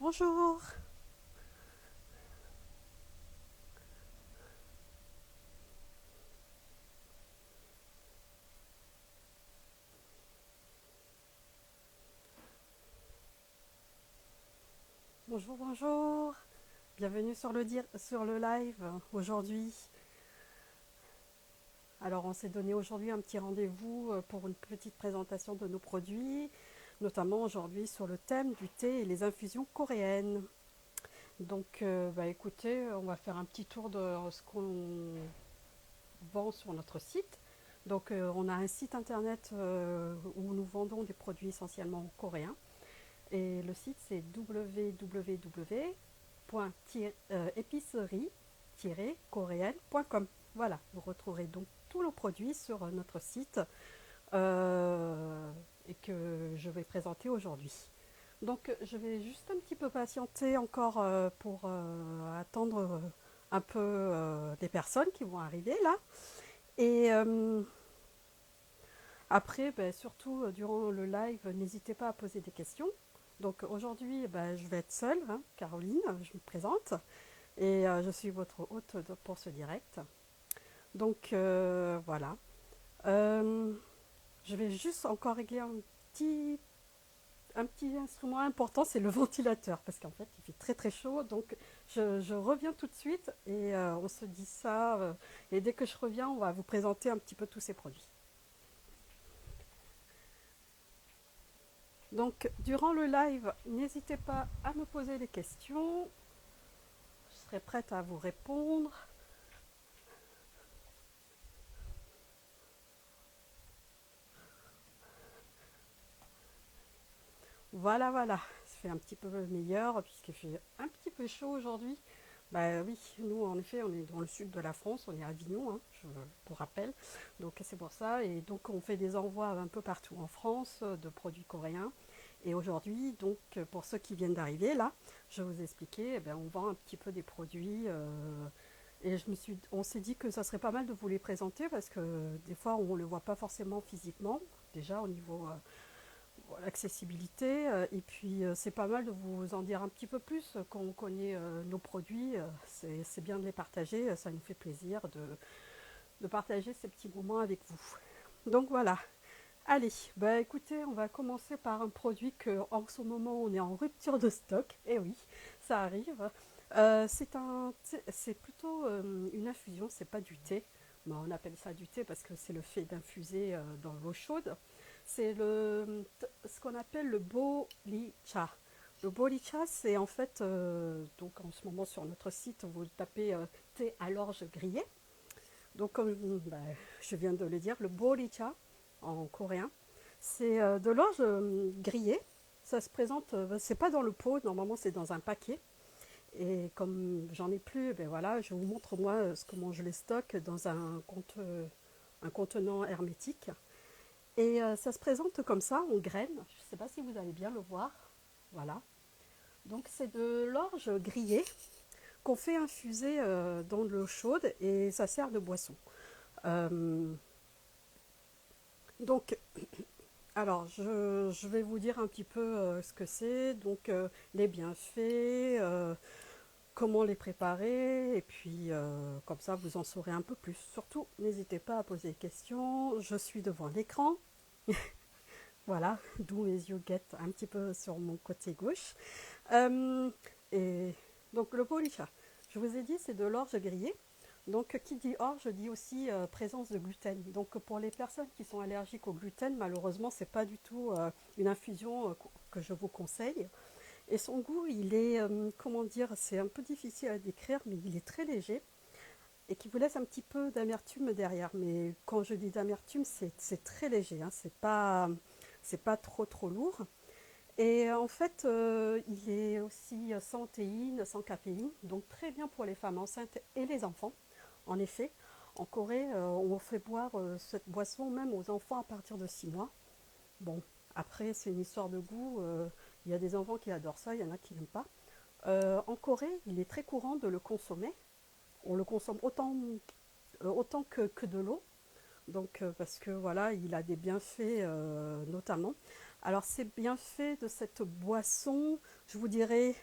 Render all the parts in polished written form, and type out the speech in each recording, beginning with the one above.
Bonjour. Bonjour, bonjour. Bienvenue sur le live aujourd'hui. Alors, on s'est donné aujourd'hui un petit rendez-vous pour une petite présentation de nos produits, notamment aujourd'hui sur le thème du thé et les infusions coréennes. Donc, écoutez, on va faire un petit tour de ce qu'on vend sur notre site. Donc, on a un site internet où nous vendons des produits essentiellement coréens. Et le site, c'est www.épicerie-coréenne.com. Voilà, vous retrouverez donc tous nos produits sur notre site et que je vais présenter aujourd'hui. Donc, je vais juste un petit peu patienter encore pour attendre un peu les personnes qui vont arriver là. Et après, surtout durant le live, n'hésitez pas à poser des questions. Donc aujourd'hui, je vais être seule, hein, Caroline, je me présente, et je suis votre hôte pour ce direct. Donc voilà. Euh, je vais juste encore régler un petit instrument important, c'est le ventilateur, parce qu'en fait il fait très très chaud. Donc je reviens tout de suite et on se dit ça. Et dès que je reviens, on va vous présenter un petit peu tous ces produits. Donc, durant le live, n'hésitez pas à me poser des questions. Je serai prête à vous répondre. Voilà, voilà. Ça fait un petit peu meilleur puisqu'il fait un petit peu chaud aujourd'hui. Bah oui, nous en effet, on est dans le sud de la France, on est à Avignon, hein, pour rappel. Donc c'est pour ça. Et donc on fait des envois un peu partout en France de produits coréens. Et aujourd'hui, donc pour ceux qui viennent d'arriver là, je vais vous expliquer, on vend un petit peu des produits. Et on s'est dit que ça serait pas mal de vous les présenter parce que des fois on ne le voit pas forcément physiquement, déjà au niveau l'accessibilité. Et puis c'est pas mal de vous en dire un petit peu plus quand on connaît nos produits. C'est bien de les partager, ça nous fait plaisir de partager ces petits moments avec vous. Donc voilà. Allez, écoutez, on va commencer par un produit que en ce moment on est en rupture de stock. Et oui, ça arrive. C'est plutôt une infusion, c'est pas du thé. Bon, on appelle ça du thé parce que c'est le fait d'infuser dans l'eau chaude. C'est ce qu'on appelle le boricha. Le boricha, c'est en fait, donc en ce moment sur notre site, vous tapez thé à l'orge grillé. Donc comme je viens de le dire, le boricha en coréen, c'est de l'orge grillée. Ça se présente, c'est pas dans le pot, normalement c'est dans un paquet. Et comme j'en ai plus, voilà, je vous montre moi comment je les stocke dans un contenant hermétique. Et ça se présente comme ça, en graines. Je ne sais pas si vous allez bien le voir. Voilà. Donc c'est de l'orge grillée qu'on fait infuser dans de l'eau chaude et ça sert de boisson. Euh, donc, alors je vais vous dire un petit peu ce que c'est. Donc les bienfaits, comment les préparer et puis comme ça vous en saurez un peu plus. Surtout, n'hésitez pas à poser des questions. Je suis devant l'écran. Voilà, d'où mes yeux guettent un petit peu sur mon côté gauche. Euh, et donc le boricha, je vous ai dit, c'est de l'orge grillée. Donc qui dit orge dit aussi présence de gluten. Donc pour les personnes qui sont allergiques au gluten, malheureusement, c'est pas du tout une infusion que je vous conseille. Et son goût, il est, comment dire, c'est un peu difficile à décrire, mais il est très léger et qui vous laisse un petit peu d'amertume derrière. Mais quand je dis d'amertume, c'est très léger, hein, c'est pas trop trop lourd. Et en fait, il est aussi sans théine, sans caféine, donc très bien pour les femmes enceintes et les enfants. En effet, en Corée, on fait boire cette boisson même aux enfants à partir de 6 mois. Bon, après, c'est une histoire de goût. Il y a des enfants qui adorent ça, il y en a qui n'aiment pas. En Corée, il est très courant de le consommer. On le consomme autant que de l'eau. Donc, parce que voilà, il a des bienfaits notamment. Alors, ces bienfaits de cette boisson, je vous dirais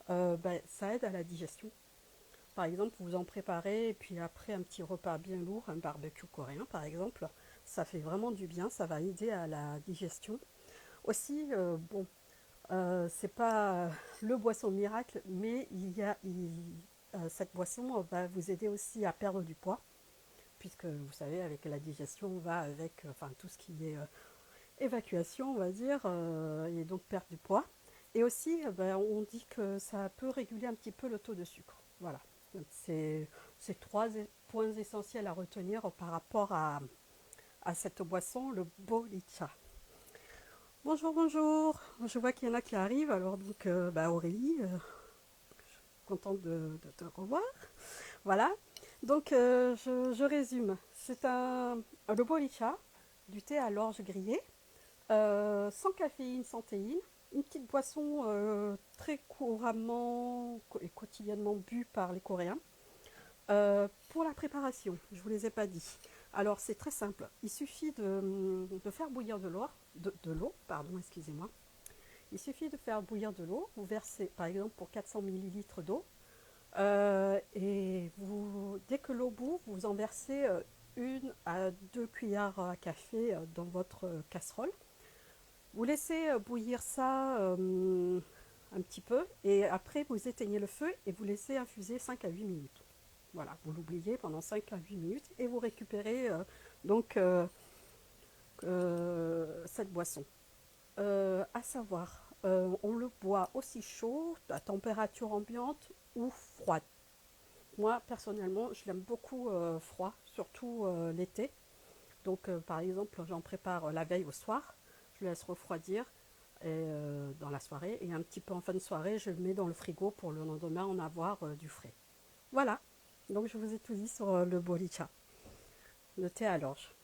ça aide à la digestion. Par exemple, vous en préparez et puis après un petit repas bien lourd, un barbecue coréen par exemple, ça fait vraiment du bien, ça va aider à la digestion. Aussi, c'est pas le boisson miracle, mais cette boisson va vous aider aussi à perdre du poids, puisque vous savez, avec la digestion, on va avec enfin, tout ce qui est évacuation, on va dire, et donc perte du poids. Et aussi, on dit que ça peut réguler un petit peu le taux de sucre. Voilà. C'est trois points essentiels à retenir par rapport à cette boisson, le boricha. Bonjour, bonjour. Je vois qu'il y en a qui arrivent. Alors donc, Aurélie, contente de te revoir. Voilà. Donc, je résume. C'est le boricha, du thé à l'orge grillé, sans caféine, sans théine. Une petite boisson très couramment et quotidiennement bue par les Coréens. Pour la préparation, je ne vous les ai pas dit. Alors c'est très simple. Il suffit de faire bouillir de l'eau, pardon, excusez-moi. Il suffit de faire bouillir de l'eau. Vous versez, par exemple, pour 400 millilitres d'eau. Et dès que l'eau bout, vous en versez 1 à 2 cuillères à café dans votre casserole. Vous laissez bouillir ça un petit peu et après vous éteignez le feu et vous laissez infuser 5 à 8 minutes. Voilà, vous l'oubliez pendant 5 à 8 minutes et vous récupérez donc cette boisson. À savoir, on le boit aussi chaud, à température ambiante ou froide. Moi, personnellement, je l'aime beaucoup froid, surtout l'été. Donc, par exemple, j'en prépare la veille au soir, je le laisse refroidir dans la soirée et un petit peu en fin de soirée, je le mets dans le frigo pour le lendemain en avoir du frais. Voilà, donc je vous ai tout dit sur le boricha, le thé à l'orge.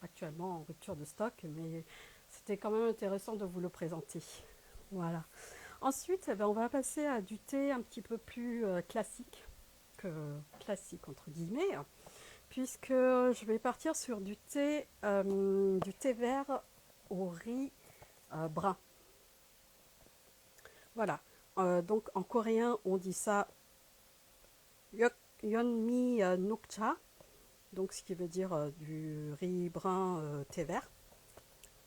Actuellement en rupture de stock, mais c'était quand même intéressant de vous le présenter. Voilà. Ensuite, on va passer à du thé un petit peu plus classique, classique entre guillemets, puisque je vais partir sur du thé vert au riz brun. Voilà. Donc en coréen, on dit ça yeonmi nokcha, donc ce qui veut dire du riz brun thé vert,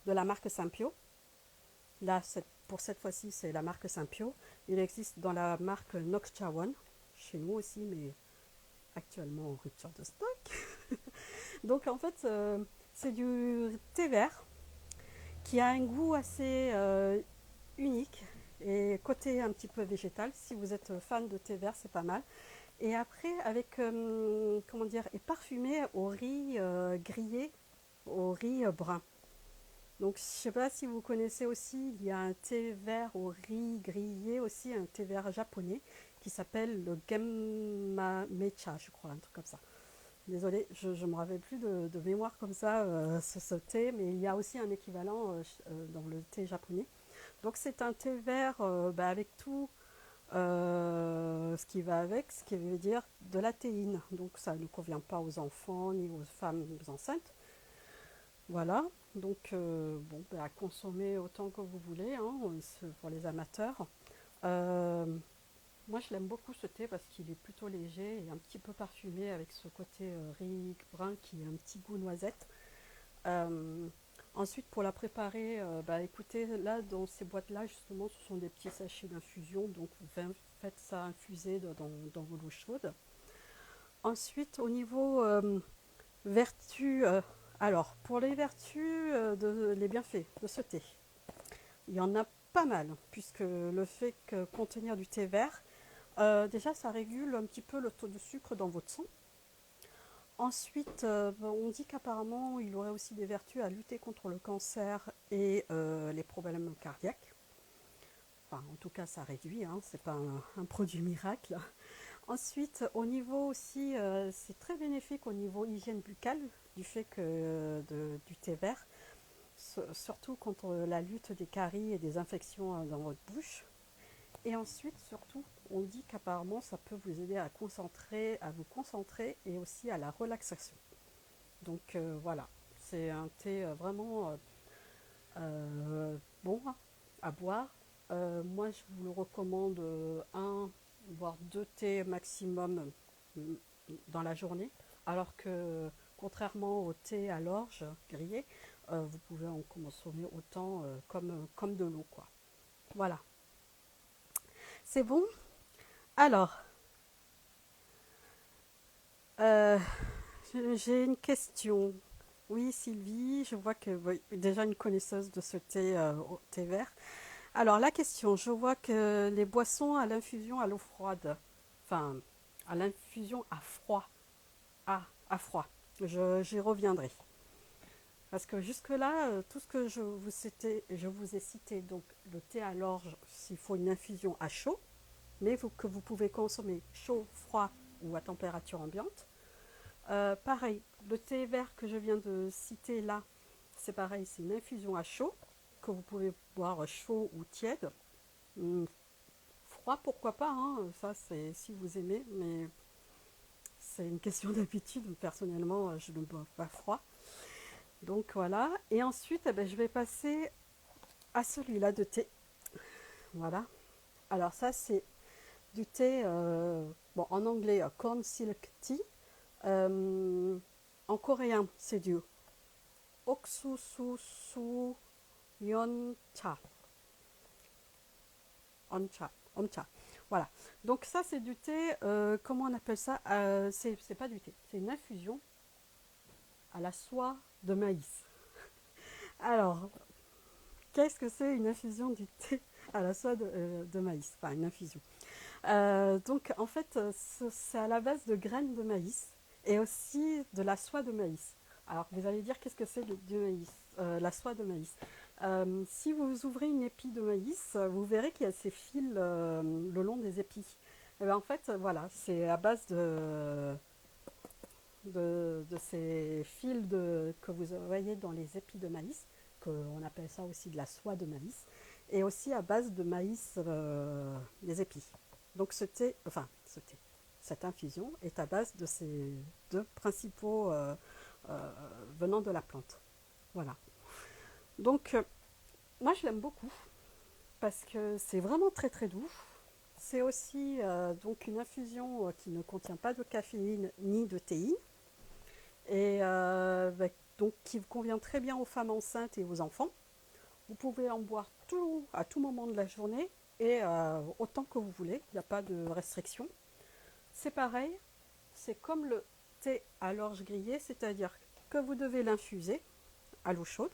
de la marque Sampio. Là, pour cette fois-ci, c'est la marque Sampio. Il existe dans la marque Nokchawan, chez nous aussi, mais actuellement en rupture de stock. Donc en fait, c'est du thé vert qui a un goût assez unique et côté un petit peu végétal. Si vous êtes fan de thé vert, c'est pas mal. Et après, avec, comment dire, et parfumé au riz grillé, au riz brun. Donc, je ne sais pas si vous connaissez aussi, il y a un thé vert au riz grillé aussi, un thé vert japonais qui s'appelle le Gemma Mecha, je crois, un truc comme ça. Désolée, je ne me rappelle plus de mémoire comme ça, ce thé, mais il y a aussi un équivalent dans le thé japonais. Donc, c'est un thé vert avec tout ce qui va avec, ce qui veut dire de la théine. Donc, ça ne convient pas aux enfants ni aux femmes enceintes. Voilà, donc à consommer autant que vous voulez, hein, pour les amateurs. Euh, Moi, je l'aime beaucoup ce thé parce qu'il est plutôt léger et un petit peu parfumé avec ce côté riz brun qui a un petit goût noisette. Euh, Ensuite, pour la préparer, écoutez, là, dans ces boîtes-là, justement, ce sont des petits sachets d'infusion, donc vous faites ça infuser dans vos l'eau chaude. Ensuite, au niveau vertus, alors, pour les vertus, les bienfaits de ce thé, il y en a pas mal, puisque le fait que contenir du thé vert, déjà, ça régule un petit peu le taux de sucre dans votre sang. Ensuite, on dit qu'apparemment, il aurait aussi des vertus à lutter contre le cancer et les problèmes cardiaques. Enfin, en tout cas, ça réduit, hein, c'est pas un produit miracle. Ensuite, au niveau aussi, c'est très bénéfique au niveau hygiène buccale, du fait que du thé vert, surtout contre la lutte des caries et des infections dans votre bouche. Et ensuite, surtout, on dit qu'apparemment, ça peut vous aider à vous concentrer et aussi à la relaxation. Donc voilà, c'est un thé vraiment bon à boire, Moi, je vous le recommande un, voire deux thés maximum euh, dans la journée, alors que contrairement au thé à l'orge grillé, vous pouvez en consommer autant comme de l'eau, quoi. Voilà, c'est bon. Alors, euh, j'ai une question. Oui, Sylvie, je vois que vous êtes déjà une connaisseuse de ce thé, au thé vert. Alors, la question, je vois que les boissons à l'infusion à l'eau froide, enfin, à l'infusion à froid, à froid, j'y reviendrai. Parce que jusque-là, tout ce que je vous ai cité, donc le thé à l'orge, s'il faut une infusion à chaud, mais que vous pouvez consommer chaud, froid ou à température ambiante. Pareil, le thé vert que je viens de citer là, c'est pareil, c'est une infusion à chaud, que vous pouvez boire chaud ou tiède. Hum, Froid, pourquoi pas, hein, ça c'est si vous aimez, mais c'est une question d'habitude. Personnellement, je ne bois pas froid. Donc voilà, et ensuite eh ben, je vais passer à celui-là de thé. Voilà, alors ça c'est du thé, bon, en anglais corn silk tea. Euh, En coréen c'est du 옥수수 연차, oncha, oncha. Voilà. Donc ça c'est du thé. Comment on appelle ça? C'est pas du thé, c'est une infusion à la soie de maïs. Alors, qu'est-ce que c'est une infusion du thé à la soie de maïs? Enfin, une infusion. Donc en fait, c'est à la base de graines de maïs et aussi de la soie de maïs. Alors vous allez dire qu'est-ce que c'est du maïs, la soie de maïs. Si vous ouvrez une épi de maïs, vous verrez qu'il y a ces fils le long des épis. Et bien, en fait, voilà, c'est à base de ces fils que vous voyez dans les épis de maïs, qu'on appelle ça aussi de la soie de maïs, et aussi à base de maïs, des épis. Donc cette infusion est à base de ces deux principaux venant de la plante. Voilà. Donc moi je l'aime beaucoup parce que c'est vraiment très très doux. C'est aussi donc une infusion qui ne contient pas de caféine ni de théine et donc qui convient très bien aux femmes enceintes et aux enfants. Vous pouvez en boire à tout moment de la journée et autant que vous voulez, il n'y a pas de restriction. C'est pareil, c'est comme le thé à l'orge grillée, c'est-à-dire que vous devez l'infuser à l'eau chaude.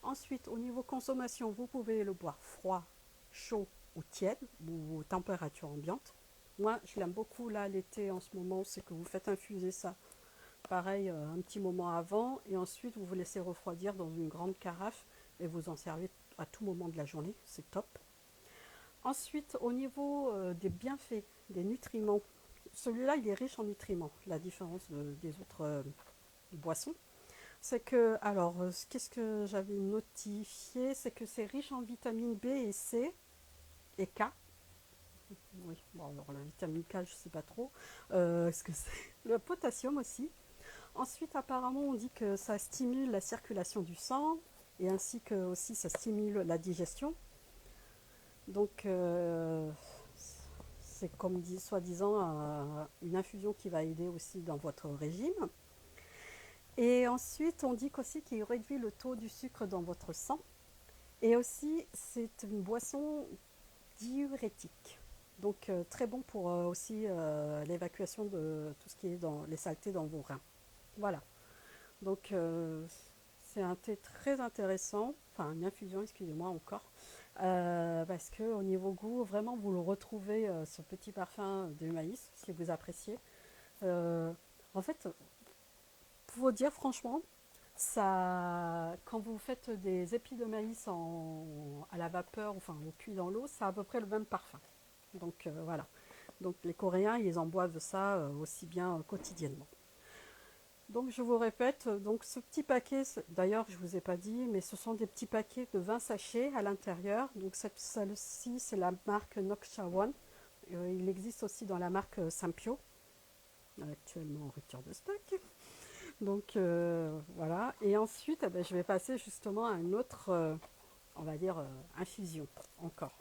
Ensuite, au niveau consommation, vous pouvez le boire froid, chaud ou tiède, ou température ambiante. Moi, je l'aime beaucoup là l'été en ce moment, c'est que vous faites infuser ça pareil un petit moment avant et ensuite vous vous laissez refroidir dans une grande carafe et vous en servez à tout moment de la journée, c'est top. Ensuite, au niveau des bienfaits, des nutriments, celui-là il est riche en nutriments, la différence des autres boissons. C'est que, alors, qu'est-ce que j'avais notifié? C'est que c'est riche en vitamines B et C et K. Oui, bon, alors la vitamine K, je sais pas trop ce que c'est. Le potassium aussi. Ensuite, apparemment, on dit que ça stimule la circulation du sang et ainsi que aussi ça stimule la digestion. Donc, c'est comme dit, soi-disant une infusion qui va aider aussi dans votre régime. Et ensuite, on dit qu'aussi qu'il réduit le taux du sucre dans votre sang. Et aussi, c'est une boisson diurétique. Donc, très bon pour aussi l'évacuation de tout ce qui est dans les saletés dans vos reins. Voilà. Donc, c'est un thé très intéressant, enfin une infusion, excusez-moi encore, parce que au niveau goût, vraiment vous le retrouvez ce petit parfum du maïs si vous appréciez. Euh, En fait, pour vous dire franchement, ça, quand vous faites des épis de maïs à la vapeur, enfin au cuit dans l'eau, ça a à peu près le même parfum. Donc voilà. Donc les Coréens, ils en boivent ça aussi bien quotidiennement. Donc je vous répète, donc ce petit paquet, d'ailleurs je ne vous ai pas dit, mais ce sont des petits paquets de 20 sachets à l'intérieur. Donc celle-ci c'est la marque Nokchawan. Il existe aussi dans la marque Sampio, actuellement en rupture de stock. Donc voilà. Et ensuite, eh ben, je vais passer justement à une autre, on va dire, infusion encore.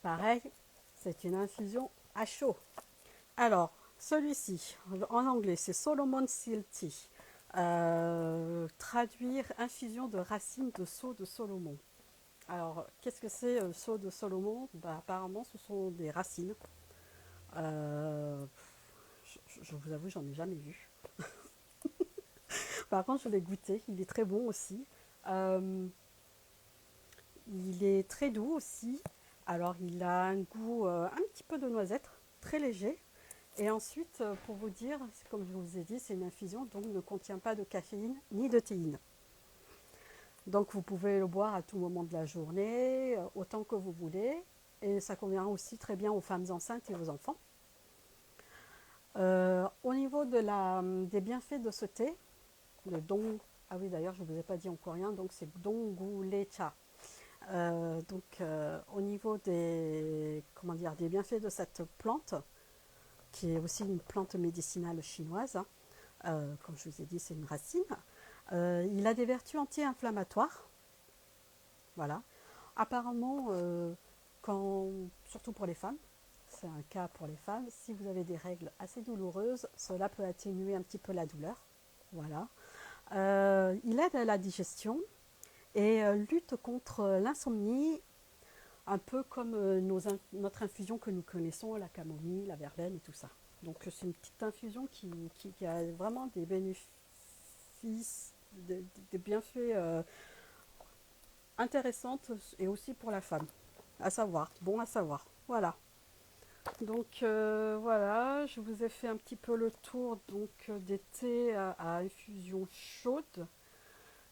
Pareil, c'est une infusion à chaud. Alors, celui-ci, en anglais, c'est Solomon Seal Tea. Traduire infusion de racines de saule de Solomon. Alors, qu'est-ce que c'est saule de Solomon? Apparemment, ce sont des racines. Euh, je vous avoue, j'en ai jamais vu. Par contre, je l'ai goûté. Il est très bon aussi. Euh, il est très doux aussi. Alors, il a un goût un petit peu de noisette, très léger. Et ensuite, pour vous dire, comme je vous ai dit, c'est une infusion, donc ne contient pas de caféine ni de théine. Donc vous pouvez le boire à tout moment de la journée, autant que vous voulez. Et ça convient aussi très bien aux femmes enceintes et aux enfants. Au niveau des bienfaits de ce thé, le dong, ah oui d'ailleurs je ne vous ai pas dit en coréen, donc c'est dongu lecha. Au niveau des bienfaits de cette plante, qui est aussi une plante médicinale chinoise, hein, comme je vous ai dit c'est une racine, il a des vertus anti-inflammatoires. Voilà. Apparemment, surtout pour les femmes, c'est un cas pour les femmes, si vous avez des règles assez douloureuses, cela peut atténuer un petit peu la douleur. Voilà. Il aide à la digestion et lutte contre l'insomnie, un peu comme notre infusion que nous connaissons, la camomille, la verveine et tout ça. Donc c'est une petite infusion qui a vraiment des bénéfices, des bienfaits intéressantes et aussi pour la femme. À savoir, bon à savoir. Voilà. Donc voilà, je vous ai fait un petit peu le tour des thés à infusion chaude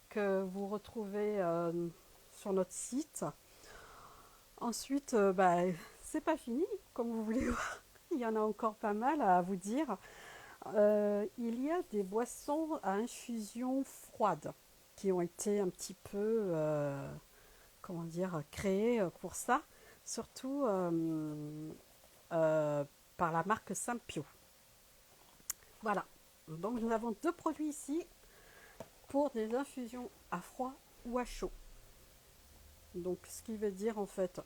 que vous retrouvez sur notre site. Ensuite, c'est pas fini, comme vous voulez voir. Il y en a encore pas mal à vous dire. Il y a des boissons à infusion froide qui ont été un petit peu, créées pour ça, surtout par la marque Sampio. Voilà. Donc nous avons deux produits ici pour des infusions à froid ou à chaud. Donc ce qui veut dire en fait,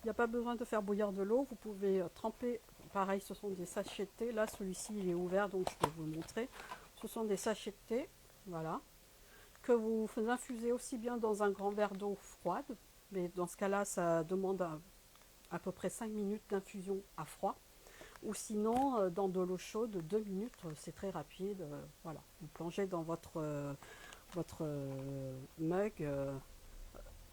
il n'y a pas besoin de faire bouillir de l'eau, vous pouvez tremper, pareil ce sont des sachets de thé, là celui-ci il est ouvert donc je vais vous le montrer. Ce sont des sachets de thé, voilà, que vous infusez aussi bien dans un grand verre d'eau froide, mais dans ce cas-là ça demande à peu près 5 minutes d'infusion à froid. Ou sinon, dans de l'eau chaude, 2 minutes, c'est très rapide. Voilà, vous plongez dans votre mug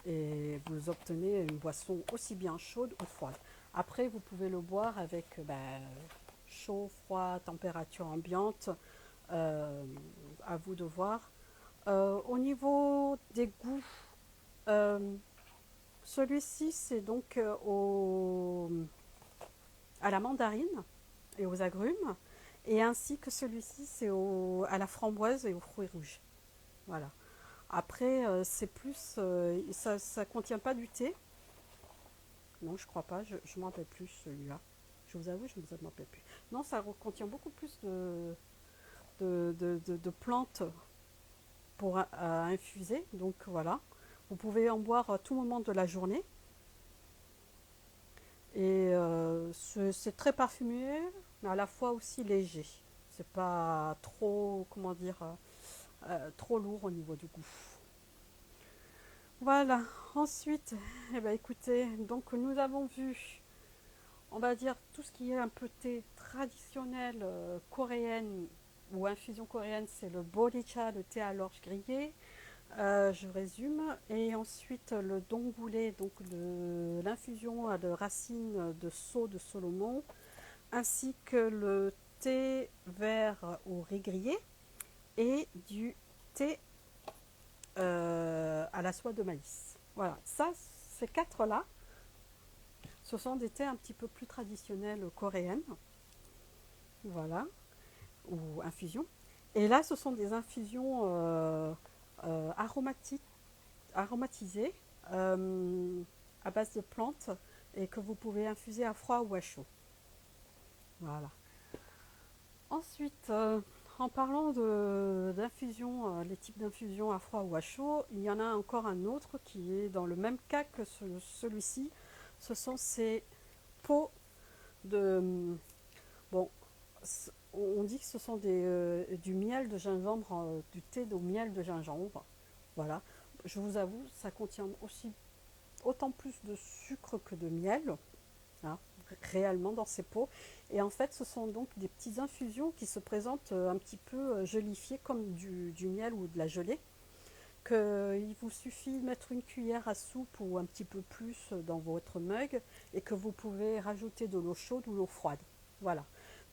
et vous obtenez une boisson aussi bien chaude ou froide. Après, vous pouvez le boire avec chaud, froid, température ambiante. À vous de voir. Au niveau des goûts, euh, celui-ci, c'est donc à la mandarine et aux agrumes, et ainsi que celui-ci, c'est à la framboise et aux fruits rouges. Voilà. Après, c'est plus, ça contient pas du thé. Non, je crois pas. Je m'en rappelle plus celui-là. Je vous avoue, je ne me rappelle plus. Non, ça contient beaucoup plus de plantes pour infuser. Donc voilà. Vous pouvez en boire à tout moment de la journée. Et c'est très parfumé, mais à la fois aussi léger. C'est pas trop, trop lourd au niveau du goût. Voilà. Ensuite, eh ben, écoutez, donc nous avons vu, on va dire, tout ce qui est un peu thé traditionnel coréenne ou infusion coréenne, c'est le boricha, le thé à l'orge grillé. Je résume. Et ensuite, le dongoulé, donc l'infusion de racines de saule de Solomon, ainsi que le thé vert au riz grillé et du thé à la soie de maïs. Voilà, ça, ces quatre-là, ce sont des thés un petit peu plus traditionnels coréennes, voilà, ou infusions. Et là, ce sont des infusions aromatisées à base de plantes et que vous pouvez infuser à froid ou à chaud. Voilà. Ensuite, en parlant d'infusion, les types d'infusion à froid ou à chaud, il y en a encore un autre qui est dans le même cas que celui-ci. Ce sont ces pots de... Bon, on dit que ce sont du miel de gingembre, du thé au miel de gingembre. Voilà. Je vous avoue, ça contient aussi autant plus de sucre que de miel, hein, réellement dans ces pots. Et en fait, ce sont donc des petites infusions qui se présentent un petit peu gelifiées comme du miel ou de la gelée. Il vous suffit de mettre une cuillère à soupe ou un petit peu plus dans votre mug et que vous pouvez rajouter de l'eau chaude ou l'eau froide. Voilà.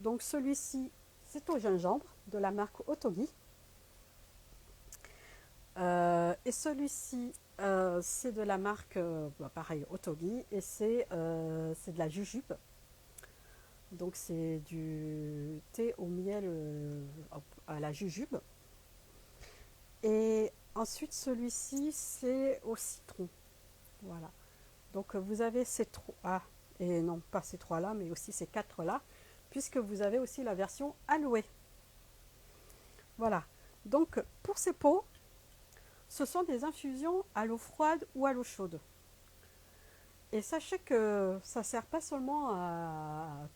Donc celui-ci, c'est au gingembre de la marque Otogi. Et celui-ci, c'est de la marque, pareil, Otogi, et c'est de la jujube. Donc c'est du thé au miel à la jujube. Et ensuite, celui-ci, c'est au citron. Voilà. Donc vous avez ces trois, et non pas ces trois-là, mais aussi ces quatre-là, puisque vous avez aussi la version aloe. Voilà. Donc pour ces pots, ce sont des infusions à l'eau froide ou à l'eau chaude. Et sachez que ça ne sert pas seulement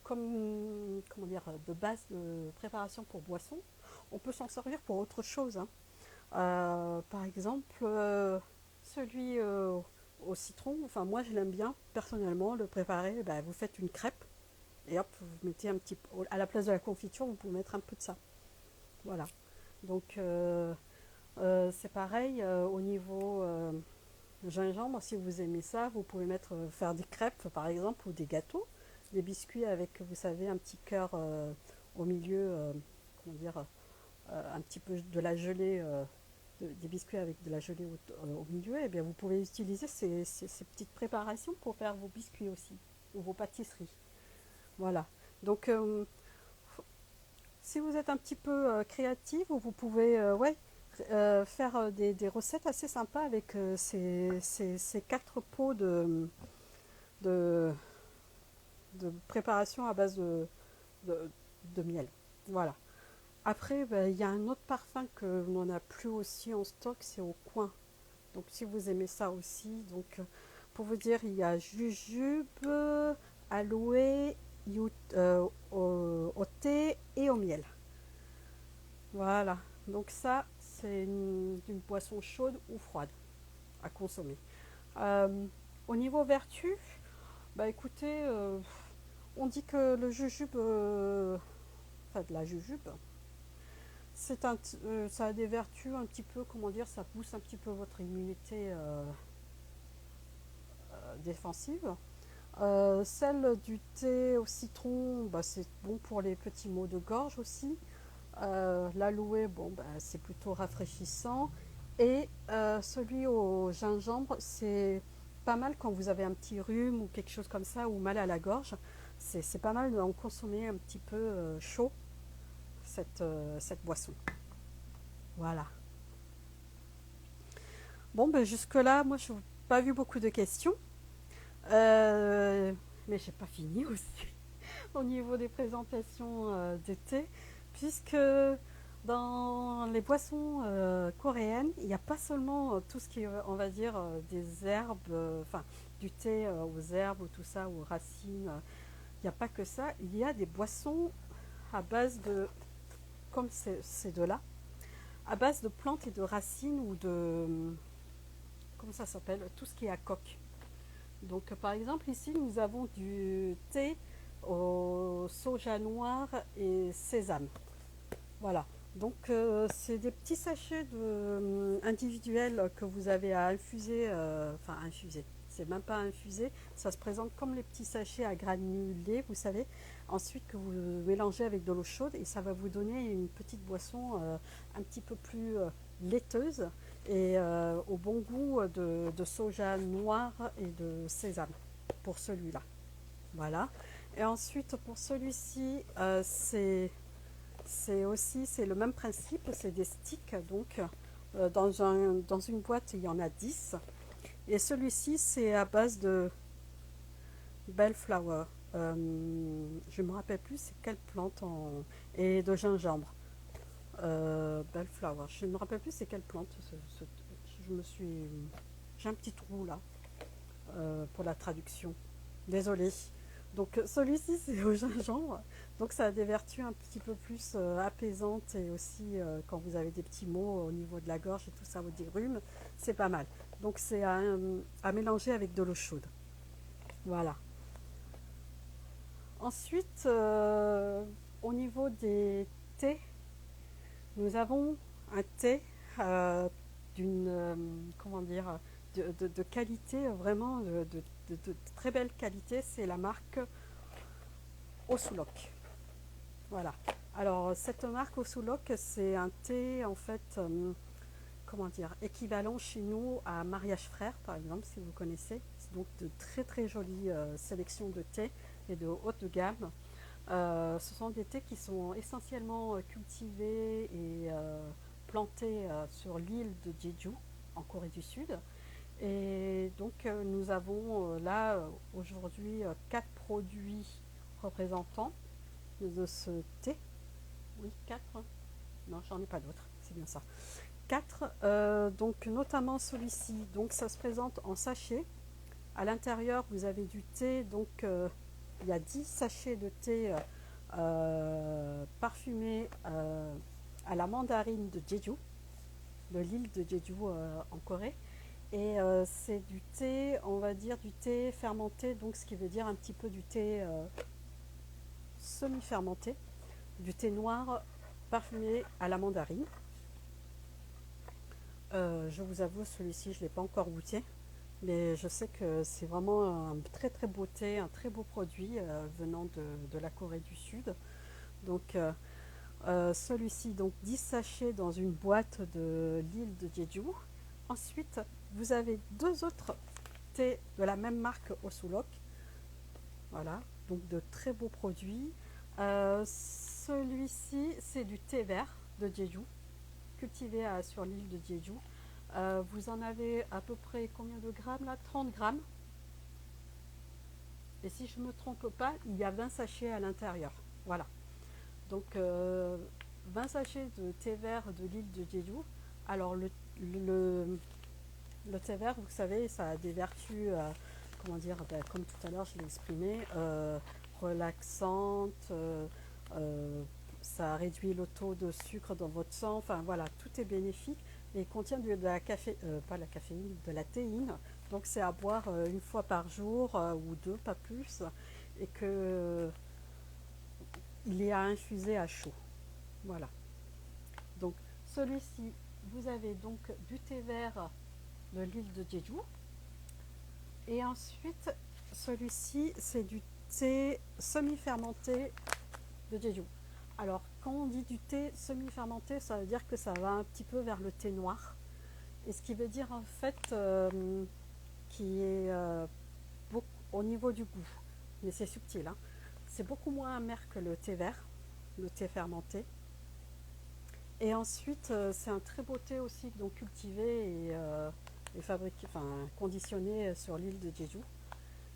comme comment dire, de base de préparation pour boisson, on peut s'en servir pour autre chose, hein. Par exemple, celui au citron, enfin moi je l'aime bien personnellement, le préparer, ben, vous faites une crêpe et hop, vous mettez un petit peu, à la place de la confiture, vous pouvez mettre un peu de ça. Voilà. Donc c'est pareil au niveau gingembre, si vous aimez ça, vous pouvez mettre, faire des crêpes par exemple ou des gâteaux, des biscuits avec, vous savez, un petit cœur au milieu, comment dire, un petit peu de la gelée, des biscuits avec de la gelée au milieu, et bien vous pouvez utiliser ces petites préparations pour faire vos biscuits aussi, ou vos pâtisseries. Voilà. Donc, si vous êtes un petit peu créatif, vous pouvez ouais, faire des recettes assez sympas avec ces quatre pots de, de préparation à base de, de miel. Voilà. Après, ben, il y a un autre parfum que l'on n'a plus aussi en stock, c'est au coin. Donc si vous aimez ça aussi, donc pour vous dire, il y a jujube, aloe, au thé et au miel. Voilà. Donc ça, c'est une boisson chaude ou froide à consommer. Euh, Au niveau vertu, bah écoutez, on dit que le jujube, enfin de la jujube, ça a des vertus un petit peu, comment dire, ça pousse un petit peu votre immunité défensive. Celle du thé au citron, bah, c'est bon pour les petits maux de gorge aussi. L'aloe, bon, bah, c'est plutôt rafraîchissant. Et celui au gingembre, c'est pas mal quand vous avez un petit rhume ou quelque chose comme ça, ou mal à la gorge. C'est pas mal d'en consommer un petit peu chaud, cette boisson. Voilà. Bon, ben jusque-là, moi, je n'ai pas vu beaucoup de questions. Euh, mais j'ai pas fini aussi au niveau des présentations d'été, puisque dans les boissons coréennes, il n'y a pas seulement tout ce qui est, on va dire, des herbes, enfin, du thé aux herbes ou tout ça, aux racines. Il n'y a pas que ça. Il y a des boissons à base de, comme ces deux-là, à base de plantes et de racines ou de, comment ça s'appelle, tout ce qui est à coque. Donc par exemple ici nous avons du thé au soja noir et sésame. Voilà. Donc c'est des petits sachets individuels que vous avez à infuser, enfin infuser. C'est même pas infusé, ça se présente comme les petits sachets à granulés, vous savez. Ensuite que vous mélangez avec de l'eau chaude et ça va vous donner une petite boisson un petit peu plus laiteuse et au bon goût de soja noir et de sésame pour celui-là. Voilà. Et ensuite pour celui-ci, c'est le même principe, c'est des sticks. Donc dans une boîte, il y en a 10. Et celui-ci, c'est à base de bellflower. Je ne me rappelle plus c'est quelle plante et de gingembre. Bellflower. Je ne me rappelle plus c'est quelle plante. Je me suis. J'ai un petit trou là pour la traduction. Désolée. Donc celui-ci c'est au gingembre, donc ça a des vertus un petit peu plus apaisantes et aussi quand vous avez des petits maux au niveau de la gorge et tout ça, ou des rhumes, c'est pas mal. Donc c'est à mélanger avec de l'eau chaude. Voilà. Ensuite, au niveau des thés, nous avons un thé euh, d'une comment dire de qualité vraiment de très belle qualité. C'est la marque Osulok. Voilà. Alors cette marque Osulok, c'est un thé en fait comment dire équivalent chez nous à Mariage Frère par exemple si vous connaissez. C'est donc de très très jolies sélections de thé et de haute gamme. Ce sont des thés qui sont essentiellement cultivés et plantés sur l'île de Jeju, en Corée du Sud. Et donc nous avons là aujourd'hui 4 produits représentants de ce thé. Oui, 4. Non, j'en ai pas d'autres, c'est bien ça. 4, donc notamment celui-ci. Donc ça se présente en sachet. À l'intérieur, vous avez du thé, donc il y a 10 sachets de thé parfumé à la mandarine de Jeju, de l'île de Jeju en Corée. Et c'est du thé, on va dire du thé fermenté, donc ce qui veut dire un petit peu du thé semi-fermenté, du thé noir parfumé à la mandarine. Je vous avoue, celui-ci, je ne l'ai pas encore goûté, mais je sais que c'est vraiment un très très beau thé, un très beau produit venant de la Corée du Sud. Donc celui-ci, donc 10 sachets dans une boîte de l'île de Jeju. Ensuite, vous avez deux autres thés de la même marque Osulok. Voilà, donc de très beaux produits. Celui-ci, c'est du thé vert de Jeju, cultivé sur l'île de Jeju. Vous en avez à peu près combien de grammes là? 30 grammes. Et si je ne me trompe pas, il y a 20 sachets à l'intérieur. Voilà. Donc 20 sachets de thé vert de l'île de Jeju. Alors le, le thé vert, vous savez, ça a des vertus, comment dire, ben, comme tout à l'heure je l'ai exprimé, relaxantes, ça réduit le taux de sucre dans votre sang, enfin voilà, tout est bénéfique. Et il contient de la pas la caféine, de la théine. Donc c'est à boire une fois par jour ou deux, pas plus. Et que il est à infuser à chaud. Voilà. Donc celui-ci, vous avez donc du thé vert de l'île de Jeju. Et ensuite, celui-ci, c'est du thé semi-fermenté de Jeju. Alors, quand on dit du thé semi-fermenté, ça veut dire que ça va un petit peu vers le thé noir. Et ce qui veut dire en fait qui est beaucoup, au niveau du goût, mais c'est subtil, hein. C'est beaucoup moins amer que le thé vert, le thé fermenté. Et ensuite, c'est un très beau thé aussi, donc cultivé et fabriqué, enfin conditionné sur l'île de Jeju.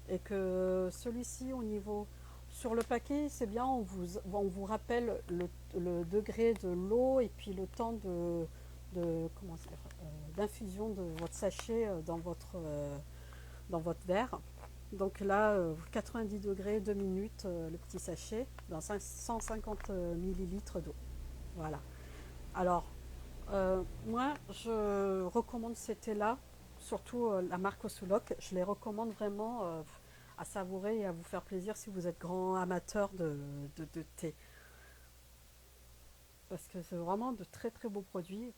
Et que celui-ci, au niveau sur le paquet, c'est bien, on vous rappelle le degré de l'eau et puis le temps comment dire, d'infusion de votre sachet dans votre verre. Donc là, 90 degrés, 2 minutes, le petit sachet, dans 150 millilitres d'eau. Voilà. Alors, moi, je recommande ces thés-là, surtout la marque Osulok. Je les recommande vraiment à savourer et à vous faire plaisir si vous êtes grand amateur de thé. Parce que c'est vraiment de très très beaux produits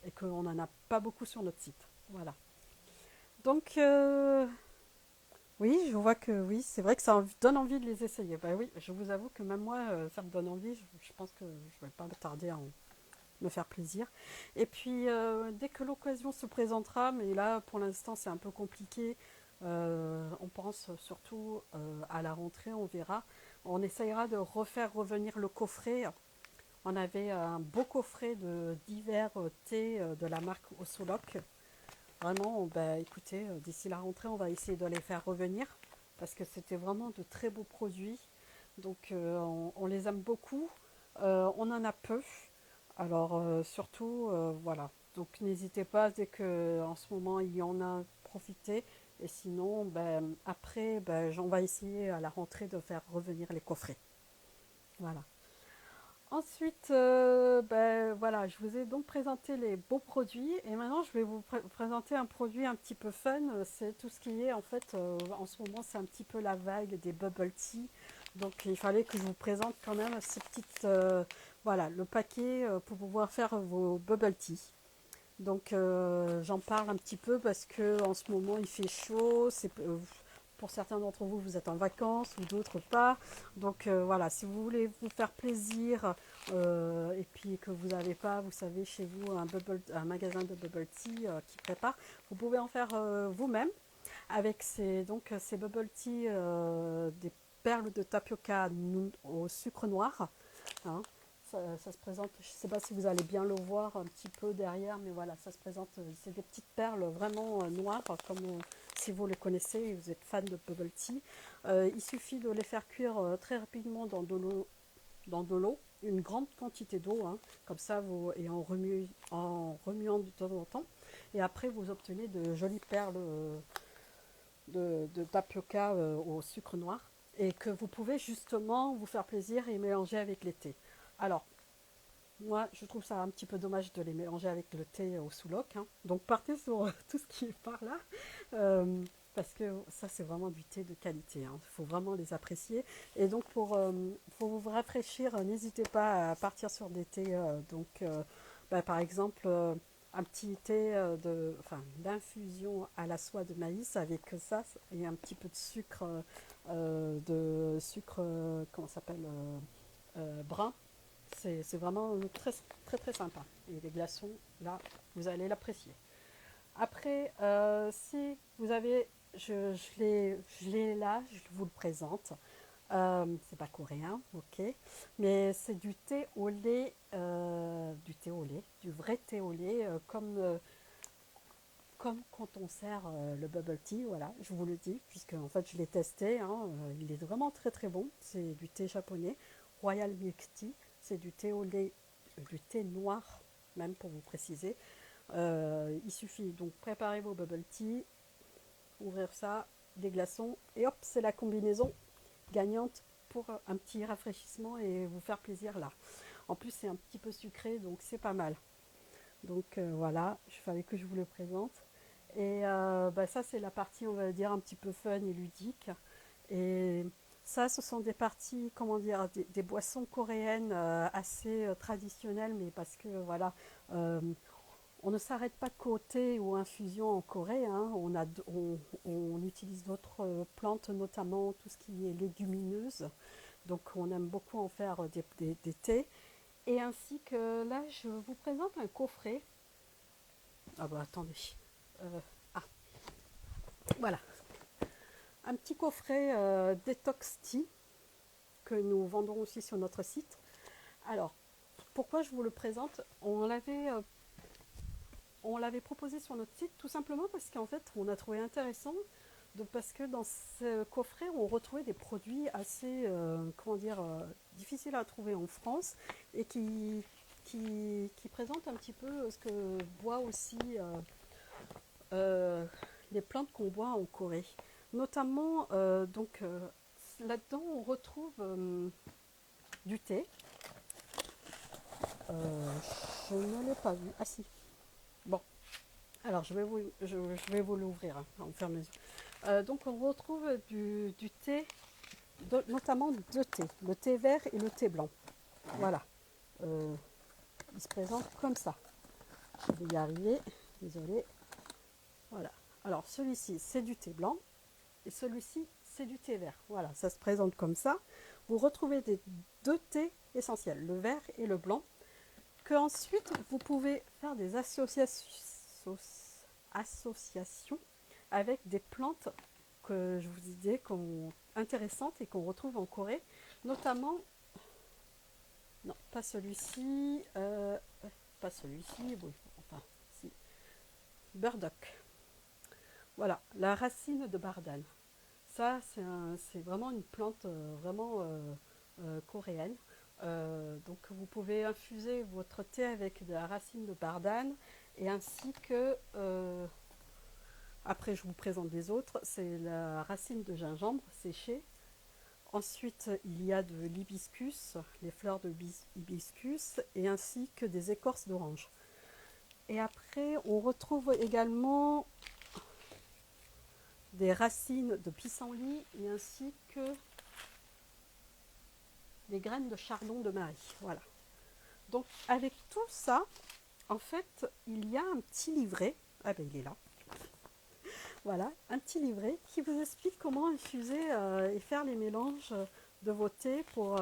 et qu'on n'en a pas beaucoup sur notre site. Voilà. Donc, oui, je vois que oui, c'est vrai que ça donne envie de les essayer. Bah oui, je vous avoue que même moi, ça me donne envie. Je pense que je ne vais pas me tarder à me faire plaisir. Et puis, dès que l'occasion se présentera, mais là, pour l'instant, c'est un peu compliqué, on pense surtout à la rentrée, on verra. On essayera de refaire revenir le coffret. On avait un beau coffret de divers thés de la marque Osolok. Vraiment, bah, écoutez, d'ici la rentrée, on va essayer de les faire revenir parce que c'était vraiment de très beaux produits. Donc, on les aime beaucoup. On en a peu. Alors, surtout, voilà. Donc, n'hésitez pas, dès que en ce moment il y en a, profitez. Et sinon, ben, après, ben, on va essayer à la rentrée de faire revenir les coffrets. Voilà. Ensuite, ben, voilà, je vous ai donc présenté les beaux produits et maintenant je vais vous présenter un produit un petit peu fun. C'est tout ce qui est en fait, en ce moment, c'est un petit peu la vague des bubble tea. Donc il fallait que je vous présente quand même ces petites, voilà, le paquet pour pouvoir faire vos bubble tea. Donc j'en parle un petit peu parce que en ce moment il fait chaud. Pour certains d'entre vous, vous êtes en vacances ou d'autres pas. Donc voilà, si vous voulez vous faire plaisir et puis que vous n'avez pas, vous savez, chez vous un magasin de bubble tea qui prépare, vous pouvez en faire vous-même avec ces bubble tea, des perles de tapioca au sucre noir. Hein. Ça se présente, je ne sais pas si vous allez bien le voir un petit peu derrière, mais voilà, ça se présente, c'est des petites perles vraiment noires, comme si vous les connaissez et vous êtes fan de bubble tea. Il suffit de les faire cuire très rapidement dans de l'eau, une grande quantité d'eau, hein, comme ça, et en remuant de temps en temps. Et après, vous obtenez de jolies perles de tapioca au sucre noir et que vous pouvez justement vous faire plaisir et mélanger avec les thés. Alors, moi, je trouve ça un petit peu dommage de les mélanger avec le thé au sous-loc. Hein. Donc, partez sur tout ce qui est par là. Parce que ça, c'est vraiment du thé de qualité. Il faut vraiment les apprécier. Et donc, pour vous rafraîchir, n'hésitez pas à partir sur des thés. Par exemple, un petit thé d'infusion à la soie de maïs avec ça et un petit peu de sucre, comment ça s'appelle, brun. C'est vraiment très, très, très sympa. Et les glaçons, là, vous allez l'apprécier. Après, si vous avez, je l'ai là, je vous le présente. C'est pas coréen, ok, mais c'est du vrai thé au lait, comme quand on sert le bubble tea, voilà, je vous le dis, puisque en fait je l'ai testé, hein, il est vraiment très très bon. C'est du thé japonais, Royal Milk Tea, c'est du thé au lait, du thé noir, même pour vous préciser. Il suffit donc préparer vos bubble tea, ouvrir ça, des glaçons, et hop, c'est la combinaison gagnante pour un petit rafraîchissement et vous faire plaisir là. En plus, c'est un petit peu sucré, donc c'est pas mal. Donc voilà, il fallait que je vous le présente. Et ça, c'est la partie, on va dire, un petit peu fun et ludique. Et ça, ce sont des parties, comment dire, des boissons coréennes assez traditionnelles, mais parce que voilà, euh, on ne s'arrête pas qu'au thé ou infusion en Corée. Hein. On utilise d'autres plantes, notamment tout ce qui est légumineuse. Donc on aime beaucoup en faire des thés. Et ainsi que là, je vous présente un coffret. Ah bah attendez. Euh, ah, voilà. Un petit coffret Detox Tea que nous vendons aussi sur notre site. Alors, pourquoi je vous le présente? On l'avait proposé sur notre site tout simplement parce qu'en fait, on a trouvé intéressant parce que dans ce coffret, on retrouvait des produits assez, comment dire, difficiles à trouver en France et qui présentent un petit peu ce que boit aussi les plantes qu'on boit en Corée. Notamment, là-dedans, on retrouve du thé. Euh, je ne l'ai pas vu. Ah si. Bon, alors je vais vous l'ouvrir hein, en fur et à mesure. Donc on retrouve du thé, notamment deux thés, le thé vert et le thé blanc. Voilà. Euh, il se présente comme ça. Je vais y arriver. Désolée. Voilà. Alors celui-ci, c'est du thé blanc. Et celui-ci, c'est du thé vert. Voilà, ça se présente comme ça. Vous retrouvez deux thés essentiels, le vert et le blanc, que ensuite vous pouvez faire des associations avec des plantes que je vous disais intéressantes et qu'on retrouve en Corée, notamment, non, pas celui-ci, pas celui-ci, oui, enfin, si, burdock. Voilà, la racine de bardane. Ça, c'est vraiment une plante vraiment coréenne. Donc vous pouvez infuser votre thé avec de la racine de bardane et ainsi que Après, je vous présente les autres. C'est la racine de gingembre séchée. Ensuite, il y a de l'hibiscus, les fleurs de hibiscus, et ainsi que des écorces d'orange. Et après, on retrouve également des racines de pissenlit et ainsi que des graines de chardon de Marie. Voilà. Donc, avec tout ça, en fait, il y a un petit livret. Ah ben, il est là. Voilà, un petit livret qui vous explique comment infuser et faire les mélanges de vos thés pour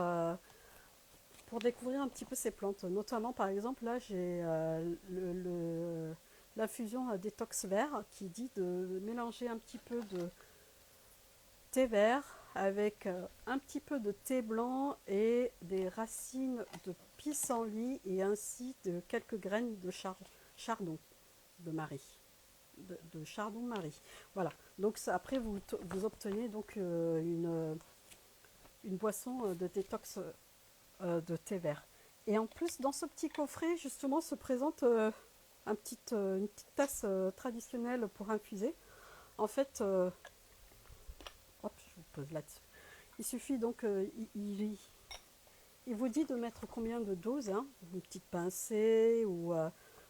découvrir un petit peu ces plantes. Notamment, par exemple, là, j'ai l'infusion détox vert qui dit de mélanger un petit peu de thé vert avec un petit peu de thé blanc et des racines de pissenlit et ainsi de quelques graines de chardon de Marie. De chardon de Marie. Voilà. Donc ça, après, vous obtenez donc une boisson de détox de thé vert. Et en plus, dans ce petit coffret, justement, se présente une petite tasse traditionnelle pour infuser. En fait, hop, je vous pose là-dessus. Il suffit donc, il vous dit de mettre combien de doses, hein, une petite pincée ou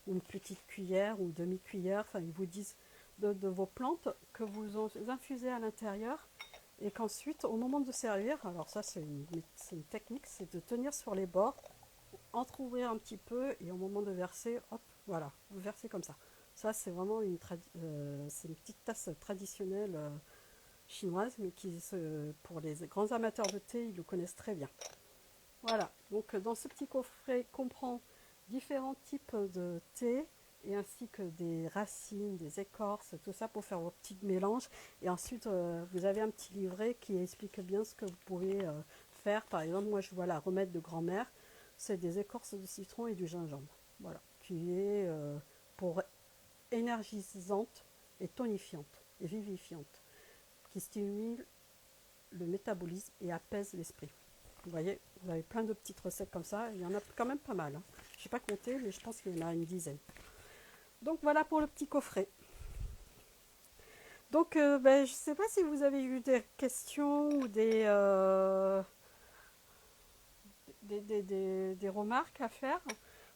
une petite cuillère ou demi-cuillère, enfin ils vous disent de vos plantes que vous infusez à l'intérieur et qu'ensuite au moment de servir, alors ça c'est une technique, c'est de tenir sur les bords, entrouvrir un petit peu et au moment de verser, hop, voilà, vous versez comme ça. Ça c'est vraiment c'est une petite tasse traditionnelle chinoise, mais pour les grands amateurs de thé, ils le connaissent très bien. Voilà, donc dans ce petit coffret comprend différents types de thé et ainsi que des racines, des écorces, tout ça pour faire vos petits mélanges. Et ensuite, vous avez un petit livret qui explique bien ce que vous pouvez faire. Par exemple, moi je vois la remède de grand-mère, c'est des écorces de citron et du gingembre. Voilà, qui est pour énergisante et tonifiante et vivifiante, qui stimule le métabolisme et apaise l'esprit. Vous voyez, vous avez plein de petites recettes comme ça. Il y en a quand même pas mal, hein. Je n'ai pas compté, mais je pense qu'il y en a une dizaine. Donc voilà pour le petit coffret. Donc je ne sais pas si vous avez eu des questions ou des remarques à faire.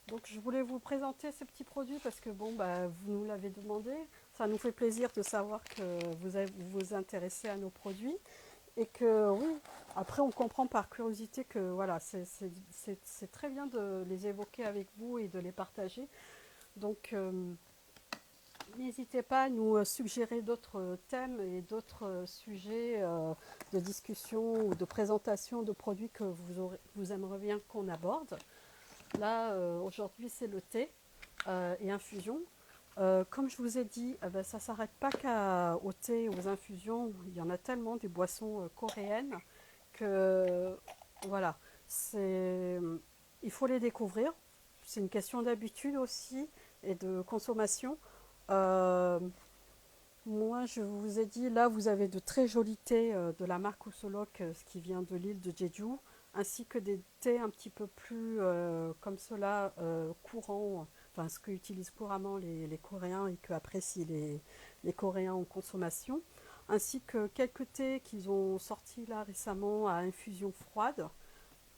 Donc je voulais vous présenter ces petits produits parce que bon, vous nous l'avez demandé. Ça nous fait plaisir de savoir que vous vous intéressez à nos produits. Et que oui, après on comprend par curiosité que voilà, c'est très bien de les évoquer avec vous et de les partager. Donc n'hésitez pas à nous suggérer d'autres thèmes et d'autres sujets de discussion ou de présentation de produits que vous aimeriez bien qu'on aborde. Là, aujourd'hui, c'est le thé et infusion. Comme je vous ai dit, ça ne s'arrête pas qu'au thé et aux infusions. Il y en a tellement des boissons coréennes que voilà, il faut les découvrir. C'est une question d'habitude aussi et de consommation. Euh, Moi, je vous ai dit, là, vous avez de très jolis thés de la marque Usolok, ce qui vient de l'île de Jeju, ainsi que des thés un petit peu plus comme cela, courants, enfin, ce qu'utilisent couramment les Coréens et qu'apprécient les Coréens en consommation, ainsi que quelques thés qu'ils ont sortis là récemment à infusion froide,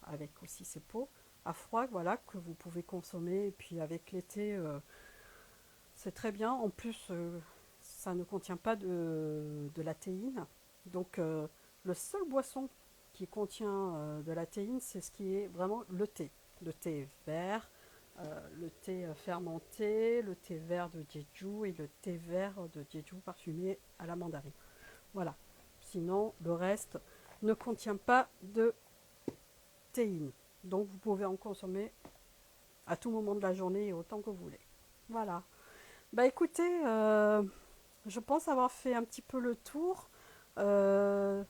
avec aussi ces pots à froid, voilà, que vous pouvez consommer, et puis avec l'été, c'est très bien. En plus, ça ne contient pas de la théine. Donc, le seul boisson qui contient de la théine, c'est ce qui est vraiment le thé. Le thé vert, le thé fermenté, le thé vert de Jeju et le thé vert de Jeju parfumé à la mandarine. Voilà. Sinon, le reste ne contient pas de théine. Donc, vous pouvez en consommer à tout moment de la journée et autant que vous voulez. Voilà. Bah écoutez, je pense avoir fait un petit peu le tour. Euh,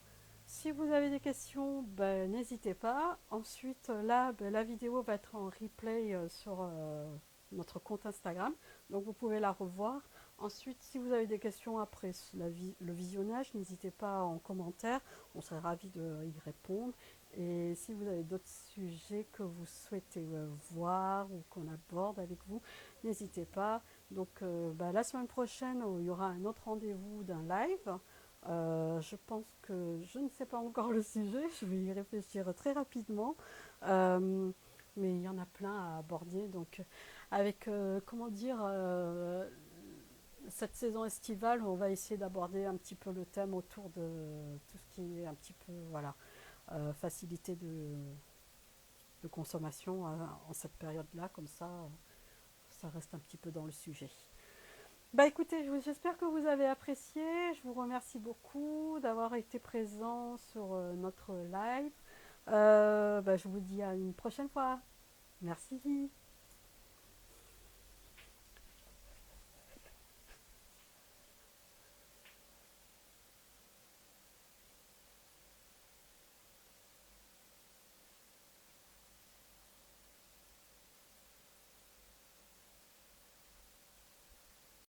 Si vous avez des questions, n'hésitez pas. Ensuite, là, la vidéo va être en replay sur notre compte Instagram. Donc, vous pouvez la revoir. Ensuite, si vous avez des questions après le visionnage, n'hésitez pas en commentaire. On serait ravis d'y répondre. Et si vous avez d'autres sujets que vous souhaitez voir ou qu'on aborde avec vous, n'hésitez pas. Donc la semaine prochaine, il y aura un autre rendez-vous d'un live. Je pense que je ne sais pas encore le sujet, je vais y réfléchir très rapidement. Euh, mais il y en a plein à aborder. Donc avec, comment dire, cette saison estivale, on va essayer d'aborder un petit peu le thème autour de tout ce qui est un petit peu, voilà, facilité de consommation en cette période-là, comme ça reste un petit peu dans le sujet. Bah écoutez, j'espère que vous avez apprécié. Je vous remercie beaucoup d'avoir été présent sur notre live. Je vous dis à une prochaine fois. Merci.